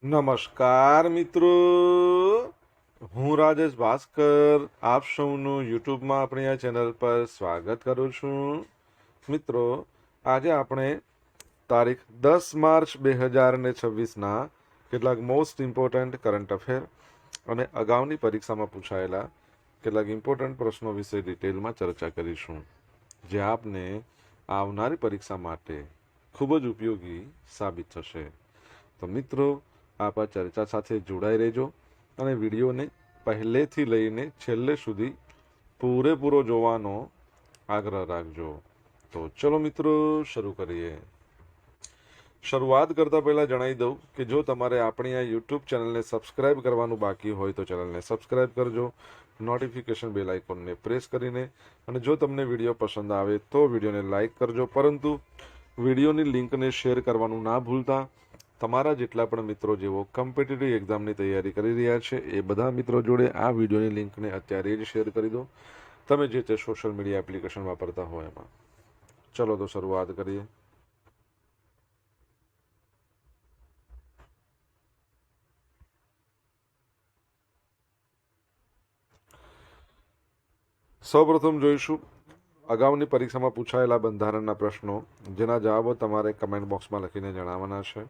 નમસ્કાર મિત્રો, હું રાજેશ ભાસ્કર આપ સૌનું યુટ્યુબમાં આપણી આ ચેનલ પર સ્વાગત કરું છું. મિત્રો, આજે આપણે તારીખ 10 માર્ચ 2026ના કેટલાક મોસ્ટ ઇમ્પોર્ટન્ટ કરંટ અફેર અને અગાઉની પરીક્ષામાં પૂછાયેલા કેટલાક ઇમ્પોર્ટન્ટ પ્રશ્નો વિશે ડિટેલમાં ચર્ચા કરીશું, જે આપને આવનારી પરીક્ષા માટે ખૂબ જ ઉપયોગી સાબિત થશે. તો મિત્રો, આપ આ ચર્ચા સાથે જોડાઈ રહેજો અને વિડીયોને પહેલેથી લઈને છેલ્લે સુધી પૂરેપૂરો જોવાનો આગ્રહ રાખજો. તો ચલો મિત્રો, શરૂ કરીએ. શરૂઆત કરતા પહેલા જણાવી દઉં કે જો તમારે આપણી આ યુટ્યુબ ચેનલને સબસ્ક્રાઇબ કરવાનું બાકી હોય તો ચેનલને સબસ્ક્રાઇબ કરજો, નોટિફિકેશન બેલ આઇકોનને પ્રેસ કરીને, અને જો તમને વિડીયો પસંદ આવે તો વિડીયોને લાઇક કરજો, પરંતુ વિડીયોની લિંકને શેર કરવાનું ના ભૂલતા. તમારા જેટલા પણ મિત્રો જેઓ કોમ્પિટિટિવ એક્ઝામની તૈયારી કરી રહ્યા છે એ બધા મિત્રો જોડે આ વિડીયોની લિંકને અત્યારે જ શેર કરી દો, તમે જે તે સોશિયલ મીડિયા એપ્લિકેશન વાપરતા હોય એમાં. ચલો તો શરૂઆત કરીએ. સૌપ્રથમ જોઈશું અગાઉની પરીક્ષામાં પૂછાયેલા બંધારણના પ્રશ્નો, જેના જવાબો તમારે કમેન્ટ બોક્સમાં લખીને જણાવવાના છે.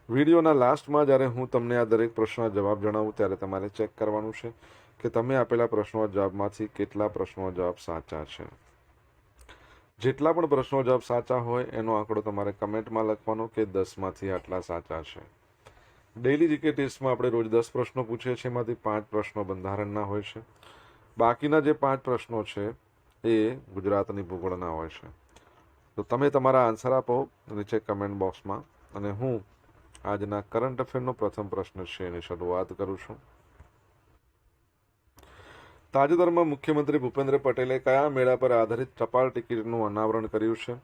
વિડીયોના લાસ્ટમાં જ્યારે હું તમને આ દરેક પ્રશ્નના જવાબ જણાવું ત્યારે તમારે ચેક કરવાનું છે કે તમે આપેલા પ્રશ્નો જવાબમાંથી કેટલા પ્રશ્નો જવાબ સાચા છે. જેટલા પણ પ્રશ્નો જવાબ સાચા હોય એનો આંકડો તમારે કમેન્ટમાં લખવાનો કે 10માંથી આટલા સાચા છે. ડેઇલી જીકે ટેસ્ટમાં આપણે રોજ 10 પ્રશ્નો પૂછીએ છીએ, એમાંથી 5 પ્રશ્નો બંધારણના હોય છે. બાકીના જે 5 પ્રશ્નો છે એ ગુજરાતની ભૂગોળના હોય છે. તો તમે તમારા આન્સર આપો નીચે કમેન્ટ બોક્સમાં, અને હું આજના કરંટ અફેરનો પ્રથમ પ્રશ્ન છે એની શરૂઆત કરું છું. તાજેતરમાં મુખ્યમંત્રી ભૂપેન્દ્ર પટેલે કયા મેળા પર આધારિત ટપાલ ટિકિટનું અનાવરણ કર્યું છે?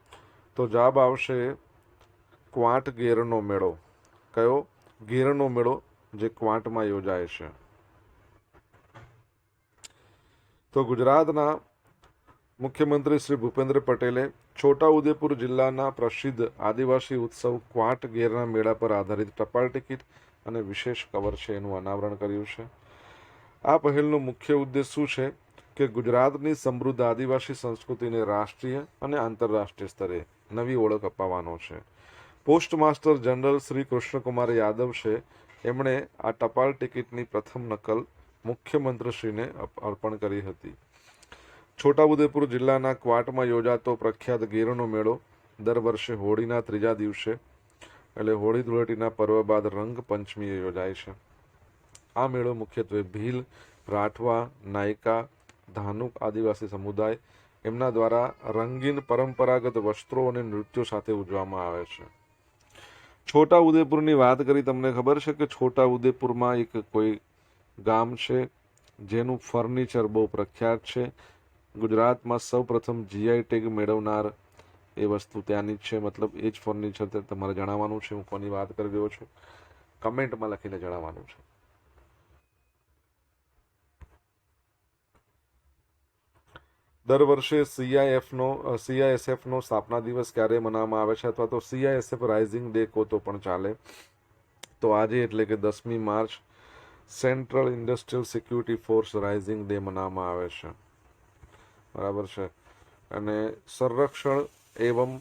તો જવાબ આવશે ક્વાંટ ગેરનો મેળો. કયો? ગીરનો મેળો, જે ક્વાંટમાં યોજાય છે. તો ગુજરાતના મુખ્યમંત્રી શ્રી ભૂપેન્દ્ર પટેલે છોટાઉદેપુર જિલ્લાના પ્રસિદ્ધ આદિવાસી ઉત્સવ ક્વાંટ ગેરના મેળા પર આધારિત ટપાલ ટિકિટ અને વિશેષ કવર છે એનું અનાવરણ કર્યું છે. આ પહેલનો મુખ્ય ઉદ્દેશ શું છે કે ગુજરાતની સમૃદ્ધ આદિવાસી સંસ્કૃતિને રાષ્ટ્રીય અને આંતરરાષ્ટ્રીય સ્તરે નવી ઓળખ અપાવવાનો છે. Post master general Shri Krishnakumar Yadav છે, એમણે આ ટપાલ ટિકિટની પ્રથમ નકલ મુખ્યમંત્રીશ્રીને અર્પણ કરી હતી. છોટાઉદેપુર જિલ્લાના ક્વાંટમાં યોજાતો પ્રખ્યાત ગીરનો મેળો દર વર્ષે હોળીના ત્રીજા દિવસે, એટલે હોળી ધૂળેટીના પર્વ બાદ રંગ પંચમીએ યોજાય છે. આ મેળો મુખ્યત્વે ભીલ, રાઠવા, નાયકા, ધાનુક આદિવાસી સમુદાય એમના દ્વારા રંગીન પરંપરાગત વસ્ત્રો અને નૃત્યો સાથે ઉજવવામાં આવે છે. છોટા ઉદેપુરની વાત કરી, તમને ખબર છે કે છોટા ઉદેપુરમાં એક કોઈ ગામ છે જેનું ફર્નિચર બહુ પ્રખ્યાત છે. ગુજરાતમાં સૌ પ્રથમ જીઆઈ ટેગ મેળવનાર એ વસ્તુ ત્યાંની જ છે, મતલબ એ જ ફર્નિચર તમારે જણાવવાનું છે. હું કોની વાત કરી રહ્યો છું કમેન્ટમાં લખીને જણાવવાનું છે. દર વર્ષે સીઆઈએસએફનો સ્થાપના દિવસ ક્યારે મનાવવામાં આવે છે, અથવા તો સીઆઈએસએફ રાઇઝિંગ ડે કહો તો પણ ચાલે. તો આજે એટલે કે 10મી March Central Industrial Security Force Raising Day મનાવવામાં આવે છે. બરાબર છે. અને સંરક્ષણ એવં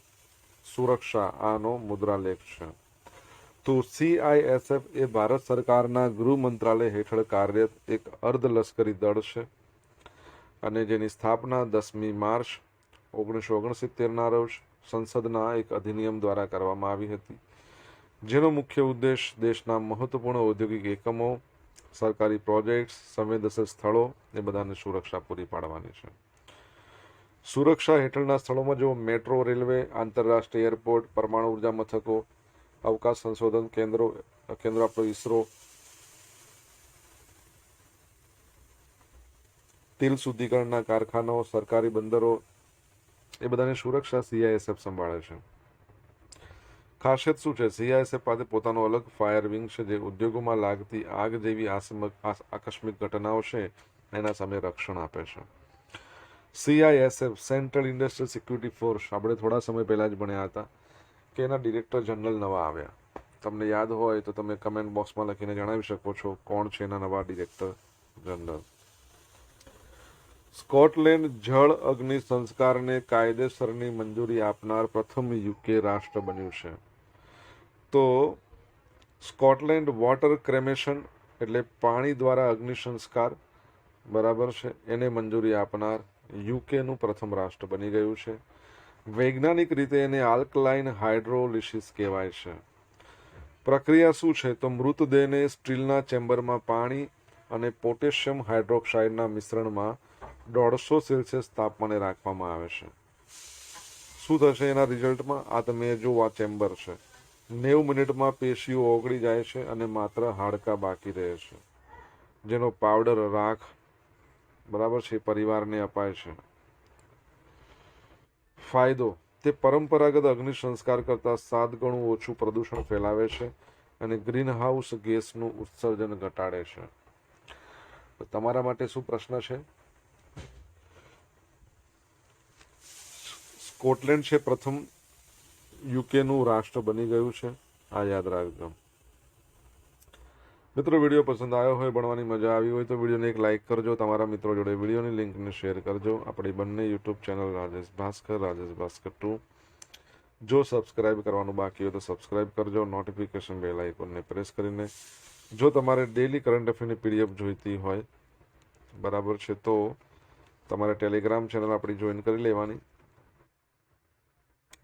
સુરક્ષા આનો મુદ્રાલેખ છે. તો સીઆઈએસએફ એ ભારત સરકારના ગૃહ મંત્રાલય હેઠળ કાર્યરત એક અર્ધ લશ્કરી દળ છે, અને જેની સ્થાપના 10મી માર્ચ 1969ના રોજ સંસદના એક અધિનિયમ દ્વારા કરવામાં આવી હતી, જેનો મુખ્ય ઉદ્દેશ દેશના મહત્વપૂર્ણ ઔદ્યોગિક એકમો, સરકારી પ્રોજેક્ટ્સ, સંવેદનશીલ સ્થળો એ બધાને સુરક્ષા પૂરી પાડવાની છે. સુરક્ષા હેઠળના સ્થળોમાં જો મેટ્રો રેલવે, આંતરરાષ્ટ્રીય એરપોર્ટ, પરમાણુ ઉર્જા મથકો, અવકાશ સંશોધન કેન્દ્રો આપણો ઈસરો, તેલ શુદ્ધિકરણના કારખાનાઓ, સરકારી બંદરો એ બધાની સુરક્ષા સીઆઈએસએફ સંભાળે છે. ખાસિયત શું છે? સીઆઈએસએફ પાસે પોતાનો અલગ ફાયર વિંગ છે, જે ઉદ્યોગોમાં લાગતી આગ જેવી આકસ્મિક ઘટનાઓ છે એના સામે રક્ષણ આપે છે. CISF central Industrial Security force આપણે થોડા સમય પહેલા જ ભણ્યા હતા કે એના ડિરેક્ટર જનરલ નવા આવ્યા, તમને યાદ હોય તો તમે કમેન્ટ બોક્સમાં લખીને જણાવી શકો છો કોણ છે એના નવા ડિરેક્ટર જનરલ. સ્કોટલેન્ડ જળ અગ્નિ સંસ્કારને કાયદેસરની મંજૂરી આપનાર પ્રથમ યુકે રાષ્ટ્ર બન્યું છે. તો સ્કોટલેન્ડ વોટર ક્રેમેશન એટલે પાણી દ્વારા અગ્નિ સંસ્કાર, બરાબર છે, એને મંજૂરી આપનાર યુકેનું પ્રથમ રાષ્ટ્ર બની ગયું છે. વૈજ્ઞાનિક રીતે એને આલ્કલાઇન હાઇડ્રોલિસિસ કહેવાય છે. પ્રક્રિયા શું છે? તો મૃતદેહને સ્ટીલના ચેમ્બરમાં પાણી અને પોટેશિયમ હાઇડ્રોક્સાઇડના મિશ્રણમાં 150 સેલ્સિયસ તાપમાને રાખવામાં આવે છે. શું થશે એના રિઝલ્ટમાં? આ તમે જો, આ ચેમ્બર છે. 90 મિનિટમાં પેશીઓ ઓગળી જાય છે અને માત્ર હાડકાં બાકી રહે છે, જેનો પાવડર રાખ, બરાબર છે, પરિવારને અપાય છે. ફાયદો: તે પરંપરાગત અગ્નિ સંસ્કાર કરતાં 7 ગણું ઓછું પ્રદૂષણ ફેલાવે છે અને ગ્રીનહાઉસ ગેસનું ઉત્સર્જન ઘટાડે છે. તો તમારા માટે શું પ્રશ્ન છે? સ્કોટલેન્ડ છે પ્રથમ યુકેનું રાષ્ટ્ર બની ગયું છે, આ યાદ રાખજો. મિત્રો, વિડીયો પસંદ આવ્યો હોય, ભણવાની મજા આવી હોય તો વિડીયોને એક લાઇક કરજો. તમારા મિત્રો જોડે વિડીયોની લિંકને શેર કરજો. આપણી બંને યુટ્યુબ ચેનલ રાજેશ ભાસ્કર 2 જો સબસ્ક્રાઇબ કરવાનું બાકી હોય તો સબસ્ક્રાઇબ કરજો. નોટિફિકેશન બેલ આઇકોનને પ્રેસ કરીને જો તમારે ડેલી કરંટ અફેરની પીડીએફ જોઈતી હોય, બરાબર છે, તો તમારે ટેલિગ્રામ ચેનલ આપણી જોઈન કરી લેવાની.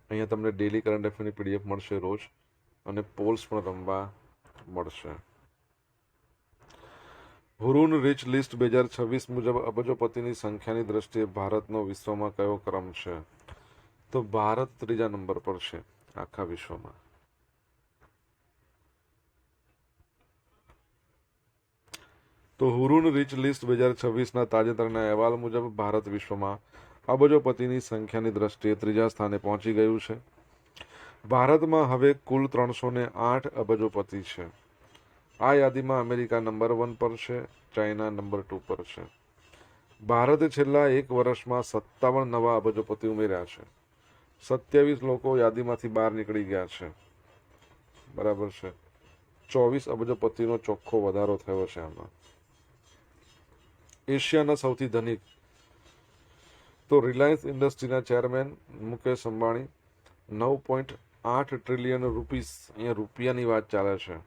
અહીંયા તમને ડેલી કરંટ અફેરની પીડીએફ મળશે રોજ, અને પોલ્સ પણ રમવા મળશે. હુરુન રીચ લિસ્ટ 2026 મુજબ અબજોપતિની સંખ્યાની દ્રષ્ટિએ ભારતનો વિશ્વમાં કયો ક્રમ છે? તો ભારત 3જા નંબર પર છે આખા વિશ્વમાં. તો હુરુન રીચ લિસ્ટ 2026ના તાજેતરના અહેવાલ મુજબ ભારત વિશ્વમાં અબજોપતિની સંખ્યાની દ્રષ્ટિએ 3જા સ્થાને પહોંચી ગયું છે. ભારતમાં હવે કુલ 308 અબજોપતિ છે. આ યાદીમાં અમેરિકા નંબર 1 પર છે, ચાઇના નંબર 2 પર છે. ભારતે છેલ્લા 1 વર્ષમાં 57 નવા અબજોપતિ ઉમેર્યા છે. 27 લોકો યાદીમાંથી બહાર નીકળી ગયા છે, બરાબર છે. 24 અબજોપતિનો ચોખ્ખો વધારો થયો છે આમાં. એશિયાના સૌથી ધનિક, તો રિલાયન્સ ઇન્ડસ્ટ્રીના chairman Mukesh Ambani 9.8 trillion rupees, અહીંયા રૂપિયાની વાત ચાલે છે,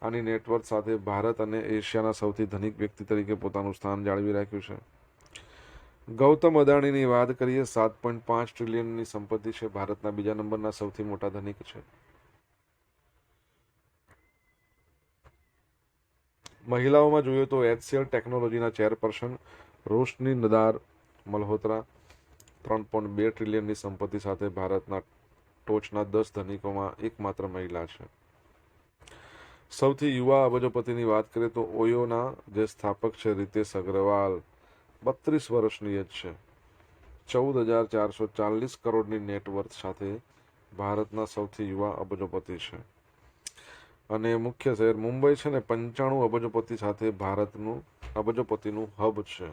આની નેટવર્થ સાથે ભારત અને એશિયાના સૌથી ધનિક વ્યક્તિ તરીકે પોતાનું સ્થાન જાળવી રાખ્યું છે. ગૌતમ અદાણીની વાત કરીએ, 7.5 ટ્રિલિયનની સંપત્તિ છે, ભારતના 2જા નંબરના સૌથી મોટા ધનિક છે. મહિલાઓમાં જોઈએ તો HCL ટેકનોલોજીના ચેરપર્સન રોશની નદાર મલ્હોત્રા 3.2 ટ્રિલિયનની સંપત્તિ સાથે ભારતના ટોચના 10 ધનિકોમાં એકમાત્ર મહિલા છે. સૌથી યુવા અબજોપતિની વાત કરીએ તો ઓયોના જે સ્થાપક છે રીતેશ અગ્રવાલ 32 વર્ષની એજ છે. 14,440 કરોડની નેટવર્થ સાથે ભારતના સૌથી યુવા અબજોપતિ છે. અને મુખ્ય શહેર મુંબઈ છે ને 95 અબજોપતિ સાથે ભારતનું અબજોપતિનું હબ છે.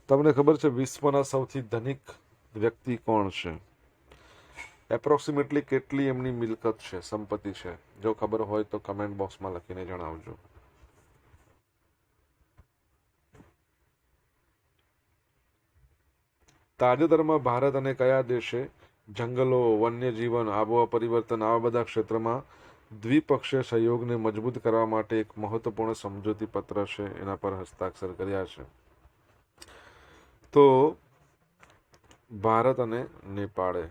તમને ખબર છે વિશ્વના સૌથી ધનિક વ્યક્તિ કોણ છે? એપ્રોક્સિમેટલી કેટલી એમની મિલકત છે, સંપત્તિ છે? જો ખબર હોય તો કમેન્ટ બોક્સમાં લખીને જણાવજો. તાજેતરમાં ભારત અને કયા દેશે જંગલો, વન્યજીવન, આબોહવા પરિવર્તન આવા બધા ક્ષેત્રમાં દ્વિપક્ષીય સહયોગને મજબૂત કરવા માટે એક મહત્વપૂર્ણ સમજૂતી પત્ર છે એના પર હસ્તાક્ષર કર્યા છે? તો ભારત અને નેપાળે.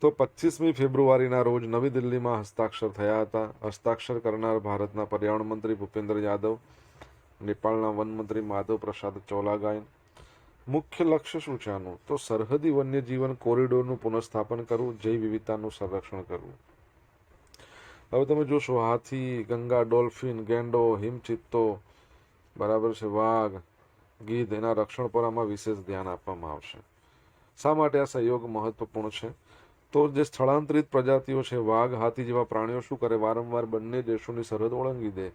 તો 25મી ફેબ્રુઆરીના રોજ નવી દિલ્હીમાં હસ્તાક્ષર થયા હતા. હસ્તાક્ષર કરનાર ભારતના પર્યાવરણ મંત્રી ભૂપેન્દ્ર યાદવ, નેપાળના વન મંત્રી માધવ પ્રસાદ ચોલાગાયન. મુખ્ય લક્ષ્ય શું છે આનું? તો સરહદી વન્યજીવન કોરિડોરનું પુનઃસ્થાપન કરવું, જૈવ વિવિધતાનું સંરક્ષણ કરવું. હવે તમે જોશો હાથી, ગંગા ડોલ્ફિન, ગેંડો, હિમચિત્તો, બરાબર છે, વાઘ, ગીધ, એના રક્ષણ પર આમાં વિશેષ ધ્યાન આપવામાં આવશે. શા માટે આ સહયોગ મહત્વપૂર્ણ છે? તો જે સ્થળાંતરિત પ્રજાતિઓ છે, વાઘ, હાથી જેવા પ્રાણીઓ શું કરે, વારંવાર બંને દેશોની સરહદ ઓળંગી દે,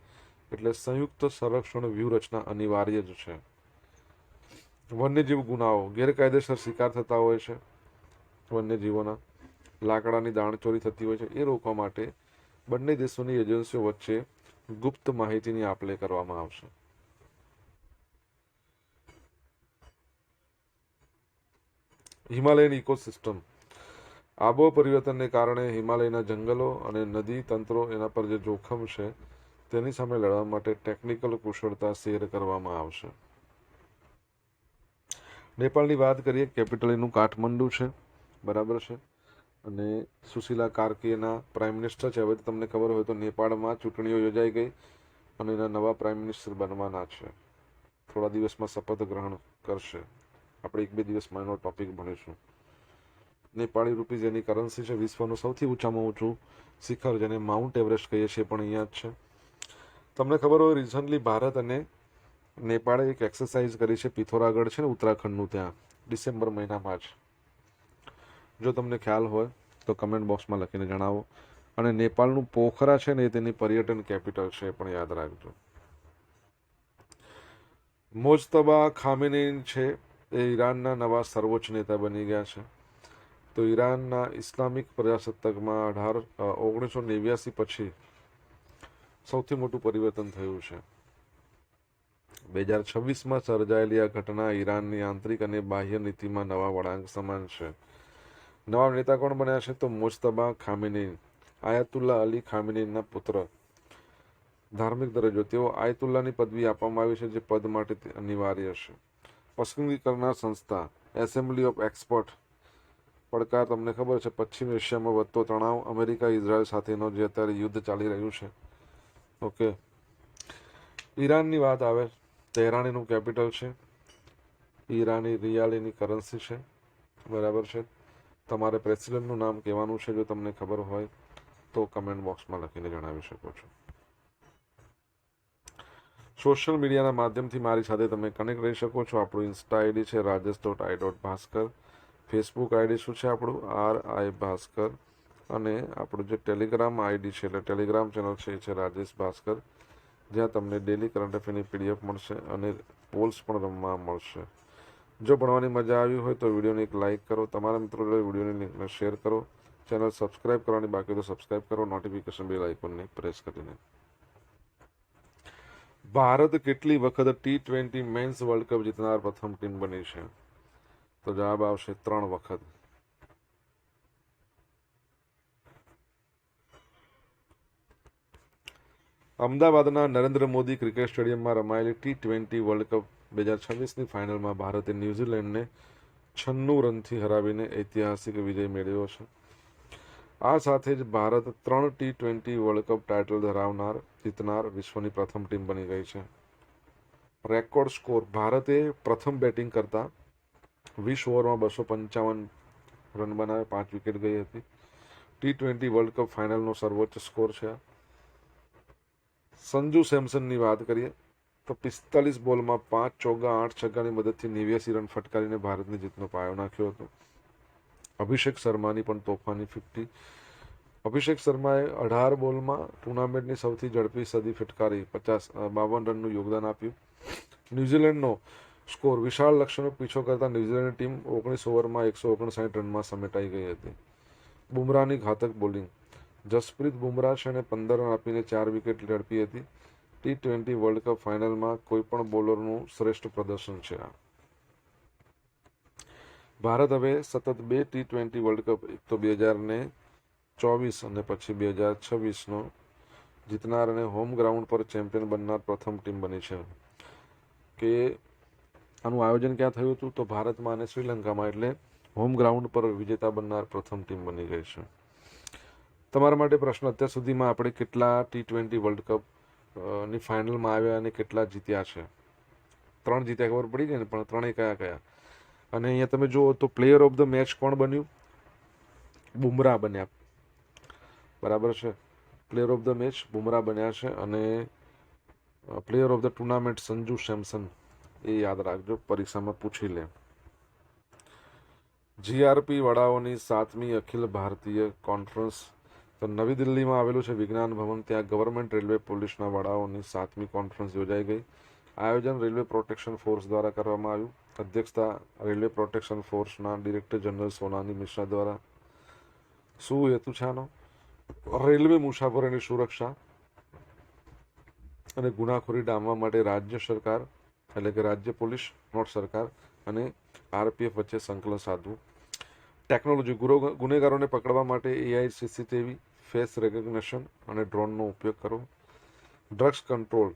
એટલે સંયુક્ત સંરક્ષણ વ્યૂહરચના અનિવાર્ય જ છે. વન્યજીવ ગુનાઓ, ગેરકાયદેસર શિકાર થતા હોય છે વન્યજીવોના, લાકડાની દાણચોરી થતી હોય છે એ રોકવા માટે બંને દેશોની એજન્સીઓ વચ્ચે ગુપ્ત માહિતીની આપ-લે કરવામાં આવશે. Himalayan ecosystem. આબોહવા પરિવર્તનને કારણે હિમાલયના જંગલો અને નદી તંત્રો એના પર જે જોખમ છે તેની સામે લડવા માટે ટેકનિકલ કુશળતા શેર કરવામાં આવશે. નેપાળની વાત કરીએ, કેપિટલ એનું કાઠમંડુ છે, બરાબર છે. અને સુશીલા કાર્કીના પ્રાઇમ મિનિસ્ટર છે. હવે તમને ખબર હોય તો નેપાળમાં ચૂંટણીઓ યોજાઈ ગઈ અને એના નવા પ્રાઇમ મિનિસ્ટર બનવાના છે. થોડા દિવસમાં શપથ ગ્રહણ કરશે. આપણે 1-2 દિવસમાં એનો ટોપિક ભણીશું. નેપાળી રૂપીઝ એની કરન્સી છે. વિશ્વનું સૌથી ઊંચામાં ઊંચું શિખર જેને માઉન્ટ એવરેસ્ટ કહીએ છીએ પણ અહીંયા જ છે. તમને ખબર હોય રિસન્ટલી ભારત અને નેપાળે એક એક્સરસાઇઝ કરી છે. પિથોરાગઢ છે ને ઉત્તરાખંડનું, ત્યાં ડિસેમ્બર મહિનામાં જ. જો તમને ખ્યાલ હોય તો કમેન્ટ બોક્સમાં લખીને જણાવો. અને નેપાળનું પોખરા છે ને એ તેની પર્યટન કેપિટલ છે, પણ યાદ રાખજો. મોજતબા ખામેનેઈ છે એ ઈરાનના નવા સર્વોચ્ચ નેતા બની ગયા છે. તો ઈરાનના ઇસ્લામિક પ્રજાસત્તાકમાં 1989 પછી સૌથી મોટું પરિવર્તન થયું છે. 2026માં સર્જાયેલી આ ઘટના ઈરાનની આંતરિક અને બાહ્ય નીતિમાં નવા વળાંક સમાન છે. નવા નેતા કોણ બન્યા છે? તો મોજતબા ખામેનેઈ, આયતુલ્લા અલી ખામેનેઈના પુત્ર. ધાર્મિક દરજ્જો, તેઓ આયતુલ્લાની પદવી આપવામાં આવી છે જે પદ માટે અનિવાર્ય છે. પસંદગી કરનાર સંસ્થા એસેમ્બલી ઓફ એક્સપર્ટ. પડકાર તમને ખબર છે, પશ્ચિમ એશિયામાં વધતો તણાવ, અમેરિકા ઇઝરાયલ સાથેનો જે અત્યારે યુદ્ધ ચાલી રહ્યું છે. ઓકે, ઈરાનની વાત આવે, તેહરાન એનું કેપિટલ છે. ઈરાની રિયાલ એની કરન્સી છે, બરાબર છે. તમારે પ્રેસિડેન્ટનું નામ કહેવાનું છે. જો તમને ખબર હોય તો કમેન્ટ બોક્સમાં લખીને જણાવી શકો છો. સોશિયલ મીડિયાના માધ્યમથી મારી સાથે તમે કનેક્ટ રહી શકો છો. આપણું ઇન્સ્ટા આઈડી છે rajesh.i.bhaskar. ફેસબુક આઈડી શું છે આપણું? RI ભાસ્કર. અને આપણું જે ટેલિગ્રામ આઈડી છે એટલે ટેલિગ્રામ ચેનલ છે એ છે રાજેશ ભાસ્કર, જ્યાં તમને ડેલી કરંટ અફેરની PDF મળશે અને પોલ્સ પણ રમવા મળશે. જો ભણવાની મજા આવી હોય તો વિડીયોને એક લાઇક કરો, તમારા મિત્રો જોડે વિડીયોની લિંકને શેર કરો, ચેનલ સબસ્ક્રાઇબ કરવાની બાકી તો સબસ્ક્રાઇબ કરો, નોટિફિકેશન બેલ આઇકોનને પ્રેસ કરીને. ભારત કેટલી વખત T20 મેન્સ વર્લ્ડ કપ જીતનાર પ્રથમ ટીમ બની છે? તો જવાબ આવશે 3 વખત. અમદાવાદના નરેન્દ્ર મોદી ક્રિકેટ સ્ટેડિયમમાં રમાયેલી T20 વર્લ્ડ કપ 2026ની ફાઇનલમાં ભારતે ન્યૂઝીલેન્ડને 96 રનથી હરાવીને ઐતિહાસિક વિજય મેળવ્યો છે. આ સાથે જ Bharat 3 T20 world cup title જીતનાર વિશ્વની પ્રથમ ટીમ બની ગઈ છે. રેકોર્ડ સ્કોર: ભારતે પ્રથમ બેટિંગ કરતા 20 ઓવરમાં 255 રન બનાવે, 5 વિકેટ ગઈ હતી. T20 વર્લ્ડ કપ ફાઇનલનો સર્વોચ્ચ સ્કોર છે. સંજુ સેમસનની વાત કરીએ તો 45 બોલમાં 5 ચોગ્ગા 8 છગ્ગાની મદદથી 89 રન ફટકારીને ભારતની જીતનો પાયો નાખ્યો હતો. અભિષેક શર્માની પણ તોફાની 50. અભિષેક શર્માએ 18 બોલમાં ટુર્નામેન્ટની સૌથી ઝડપી સદી ફટકારી 52 રનનું યોગદાન આપ્યું. ન્યૂઝીલેન્ડનો સ્કોર: વિશાળ લક્ષ્યનો પીછો કરતા ન્યૂઝીલેન્ડની ટીમ 19 ઓવરમાં 159 રનમાં સમેટાઈ ગઈ હતી. બુમરાહની ઘાતક બોલિંગ: જસપ્રીત બુમરાહ છે અને 15 રન આપીને 4 વિકેટ ઝડપી હતી. T20 વર્લ્ડ કપ ફાઇનલમાં કોઈ પણ બોલરનું શ્રેષ્ઠ પ્રદર્શન છે. ભારત હવે સતત 2 T20 વર્લ્ડ કપ, એક તો 2024 અને પછી 2026નો જીતનાર અને હોમ ગ્રાઉન્ડ પર ચેમ્પિયન બનનાર પ્રથમ ટીમ બની છે. કે આનું આયોજન ક્યાં થયું હતું? તો ભારતમાં અને શ્રીલંકામાં, એટલે હોમ ગ્રાઉન્ડ પર વિજેતા બનનાર પ્રથમ ટીમ બની ગઈ છે. તમારા માટે પ્રશ્ન: અત્યાર સુધીમાં આપણે કેટલા T20 વર્લ્ડ કપ ની ફાઇનલમાં આવ્યા અને કેટલા જીત્યા છે? 3 જીત્યા ખબર પડી ગઈ ને, પણ 3 કયા કયા? અને અહીંયા તમે જુઓ તો પ્લેયર ઓફ ધ મેચ કોણ બન્યું? બુમરાહ બન્યા, બરાબર છે. Player of the match Bumrah બન્યા છે. અને player of the tournament Sanju Samson. એ યાદ રાખજો, પરીક્ષામાં પૂછી લે. GRP વડાઓની 7મી Akhil Bharatiya conference. તો નવી દિલ્હીમાં આવેલું છે વિજ્ઞાન ભવન, ત્યાં ગવર્મેન્ટ રેલવે પોલીસના વડાઓની 7મી કોન્ફરન્સ યોજાઈ ગઈ. આયોજન રેલવે પ્રોટેક્શન ફોર્સ દ્વારા કરવામાં આવ્યું. અધ્યક્ષતા રેલવે પ્રોટેક્શન ફોર્સના ડિરેક્ટર જનરલ સોનાની મિશ્રા દ્વારા. શું હેતુ છે આનો? રેલવે મુસાફરોની સુરક્ષા અને ગુનાખોરી ડામવા માટે રાજ્ય સરકાર એટલે કે રાજ્ય પોલીસ, નોટ સરકાર અને આરપીએફ વચ્ચે સંકલન સાધવું. ટેકનોલોજી, ગુનેગારોને પકડવા માટે એઆઈ, સીસીટીવી, ફેસ રેકગ્નિશન અને ડ્રોનનો ઉપયોગ કરવો. Drugs control,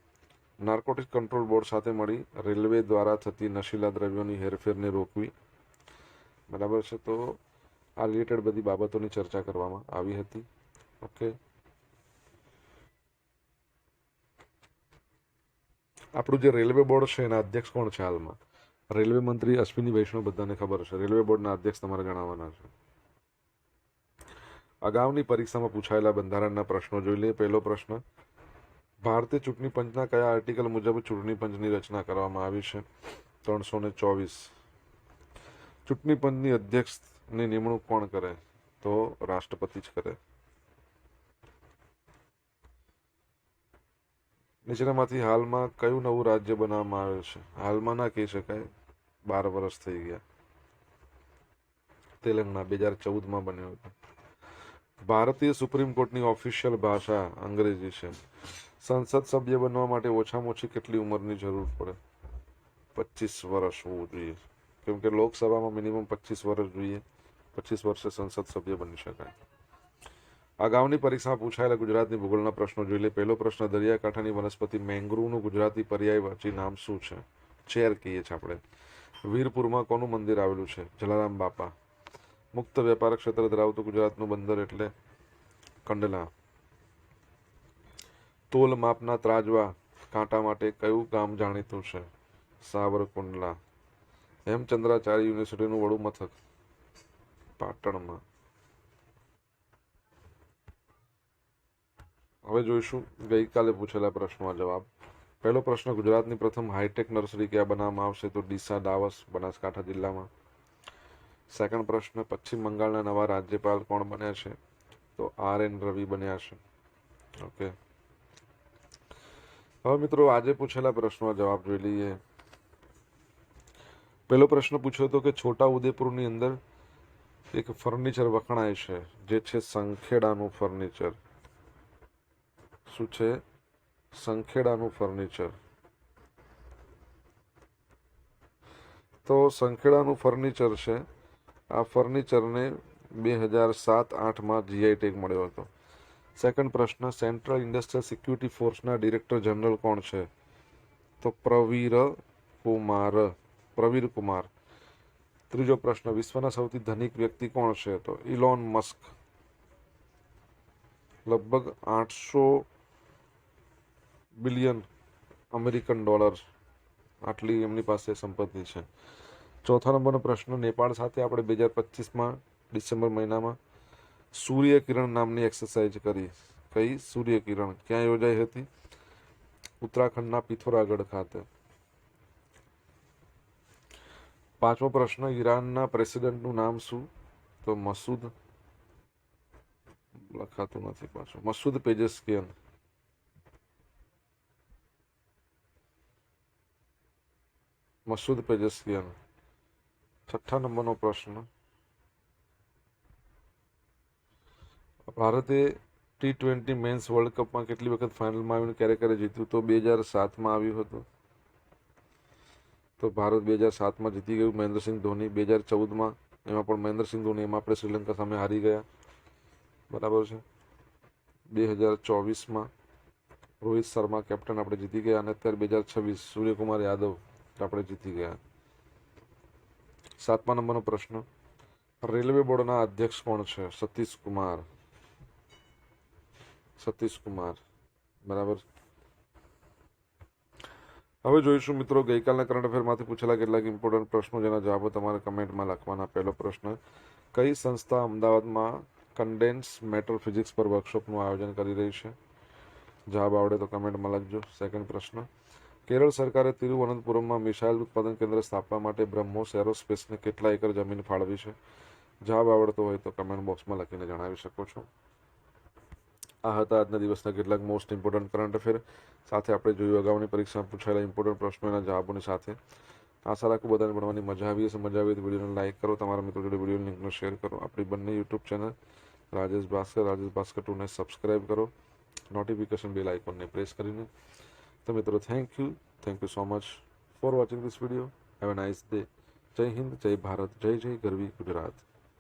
narcotics control board સાથે મળી રેલવે દ્વારા થતી નશીલા દ્રવ્યોની હેરફેરને રોકવી. બરાબર છે. તો આ રિલેટેડ બધી બાબતોની ચર્ચા કરવામાં આવી હતી. ઓકે, આપણું જે રેલવે બોર્ડ છે એના અધ્યક્ષ કોણ છે હાલમાં? રેલવે મંત્રી અશ્વિની વૈષ્ણવ, બધાને ખબર હશે. રેલવે બોર્ડના અધ્યક્ષ તમારે ગણાવવાના છે. અગાઉની પરીક્ષામાં પૂછાયેલા બંધારણના પ્રશ્નો જોઈ લઈએ. પહેલો પ્રશ્ન, ભારતીય ચૂંટણી પંચના કયા આર્ટિકલ મુજબ ચૂંટણી પંચની રચના કરવામાં આવી છે? 324. ચૂંટણી પંચની અધ્યક્ષની નિમણૂક કોણ કરે? તો રાષ્ટ્રપતિ જ કરે. નીચેનામાંથી હાલમાં કયું નવું રાજ્ય બનાવવામાં આવ્યું છે? હાલમાં ના કહી શકાય, 12 વર્ષ થઈ ગયા. તેલંગાણા 2014માં બન્યો હતો. ભારતીય સુપ્રીમ કોર્ટની ઓફિશિયલ ભાષા અંગ્રેજી છે. સંસદ સભ્ય બનવા માટે ઓછામાં ઓછી કેટલી ઉંમરની જરૂર પડે? 25 વર્ષ હોવું જોઈએ, કેમ કે લોકસભામાં મિનિમમ 25 વર્ષ જોઈએ. 25 વર્ષે સંસદ સભ્ય બની શકાય. અગાઉની પરીક્ષામાં પૂછાયેલા ગુજરાતની ભૂગોળના પ્રશ્નો જોઈ લે. પહેલો પ્રશ્ન, દરિયાકાંઠાની વનસ્પતિ મેંગ્રુવનું ગુજરાતી પર્યાયવાચી નામ શું છે? ચેર કહીએ છીએ આપણે. વીરપુરમાં કોનું મંદિર આવેલું છે? જલારામ બાપા. મુક્ત વેપાર ક્ષેત્ર ધરાવતું ગુજરાતનું બંદર એટલે કંડલા. તોલ માપના ત્રાજવા કાંટા માટે કયું ગામ જાણીતું છે? સાવરકુંડલા. હેમચંદ્રાચાર્ય યુનિવર્સિટીનું વડું મથક પાટણમાં. હવે જોઈશું ગઈકાલે પૂછેલા પ્રશ્નોના જવાબ. પહેલો પ્રશ્ન, ગુજરાતની પ્રથમ હાઈટેક નર્સરી ક્યાં બનાવવામાં આવશે? તો ડીસા, ડાવસ, બનાસકાંઠા જિલ્લામાં. સેકન્ડ પ્રશ્ન, પશ્ચિમ બંગાળના નવા રાજ્યપાલ કોણ બન્યા છે? તો RN રવિ બન્યા છે. ઓકે, હવે મિત્રો આજે પૂછેલા પ્રશ્નોના જવાબ જોઈ લઈએ. પહેલો પ્રશ્ન પૂછ્યો હતો કે છોટા ઉદેપુરની અંદર એક ફર્નિચર વખણાય છે, જે છે સંખેડાનું ફર્નિચર. શું છે? સંખેડાનું ફર્નિચર. તો સંખેડાનું ફર્નિચર છે. આ ફર્નિચરને 2007-8માં જીઆઈ ટેગ મળ્યો હતો. સેકન્ડ પ્રશ્ન, સેન્ટ્રલ ઇન્ડસ્ટ્રીયલ સિક્યુરિટી ફોર્સના ડિરેક્ટર જનરલ કોણ છે? તો પ્રવીર કુમાર. ત્રીજો પ્રશ્ન, વિશ્વના સૌથી ધનિક વ્યક્તિ કોણ છે? તો ઇલોન મસ્ક. લગભગ 800 બિલિયન અમેરિકન ડોલર આટલી એમની પાસે સંપત્તિ છે. ચોથા નંબરનો પ્રશ્ન, નેપાળ સાથે આપણે 2025માં ડિસેમ્બર મહિનામાં સૂર્યકિરણ નામની એક્સરસાઇઝ કરી. કઈ સૂર્યકિરણ? ક્યાં યોજાઈ હતી? ઉત્તરાખંડના પિથોરાગઢ ખાતે. પાંચમો પ્રશ્ન, ઈરાનના પ્રેસિડેન્ટનું નામ શું? તો મસૂદ, લખાતું નથી પાછું, મસૂદ પેજેસ્કિયન. છઠ્ઠા નંબરનો પ્રશ્ન, ભારતે T20 મેન્સ વર્લ્ડ કપમાં કેટલી વખત ફાઇનલમાં આવીને ક્યારે જીત્યું? તો 2007માં આવ્યું હતું. તો ભારત 2007માં જીતી ગયું. મહેન્દ્રસિંહ ધોની 2014માં, એમાં પણ મહેન્દ્રસિંહ ધોની, એમાં આપણે શ્રીલંકા સામે હારી ગયા. બરાબર છે. 2024માં રોહિત શર્મા કેપ્ટન, આપણે જીતી ગયા. અને અત્યારે 2026 સૂર્યકુમાર યાદવ આપણે જીતી ગયા. સાતમા નંબરનો પ્રશ્ન, રેલવે બોર્ડના અધ્યક્ષ કોણ છે? સતીશ કુમાર. બરાબર. હવે જોઈશું મિત્રો ગઈકાલના કરંટ અફેરમાંથી પૂછેલા કેટલાક ઇમ્પોર્ટન્ટ પ્રશ્નો, જેના જવાબો તમારે કમેન્ટમાં લખવાના. પહેલો પ્રશ્ન, કઈ સંસ્થા અમદાવાદમાં કન્ડેન્સ મેટર ફિઝિક્સ પર વર્કશોપનું આયોજન કરી રહી છે? જવાબ આવડે તો કમેન્ટમાં લખજો. સેકન્ડ પ્રશ્ન, કેરળ સરકારે તિરુવનંતપુરમમાં મિસાઇલ ઉત્પાદન કેન્દ્ર સ્થાપવા માટે બ્રહ્મોસ એરોસ્પેસને કેટલા એકર જમીન ફાળવી છે? જવાબ આવડતો હોય તો કમેન્ટ બોક્સમાં લખીને જણાવી શકો છો. આ હતા આજના દિવસના કેટલાક મોસ્ટ ઇમ્પોર્ટન્ટ કરંટ અફેર. સાથે આપણે જોયું અગાઉની પરીક્ષામાં પૂછાયેલા ઇમ્પોર્ટન્ટ પ્રશ્નોના જવાબોની સાથે. આશા રાખું બધાને ભણવાની મજા આવી હશે. મજા આવી તો વિડીયોને લાઇક કરો, તમારા મિત્રો જોડે વિડીયો લિંકને શેર કરો. આપણી બંને યુટ્યુબ ચેનલ રાજેશ ભાસ્કર 2 ને સબસ્ક્રાઇબ કરો, નોટિફિકેશન બેલ આઇકોનને પ્રેસ કરીને. તો મિત્રો thank you so much for watching this video. Have a nice day. જય હિન્દ, જય ભારત, જય જય ગરવી ગુજરાત.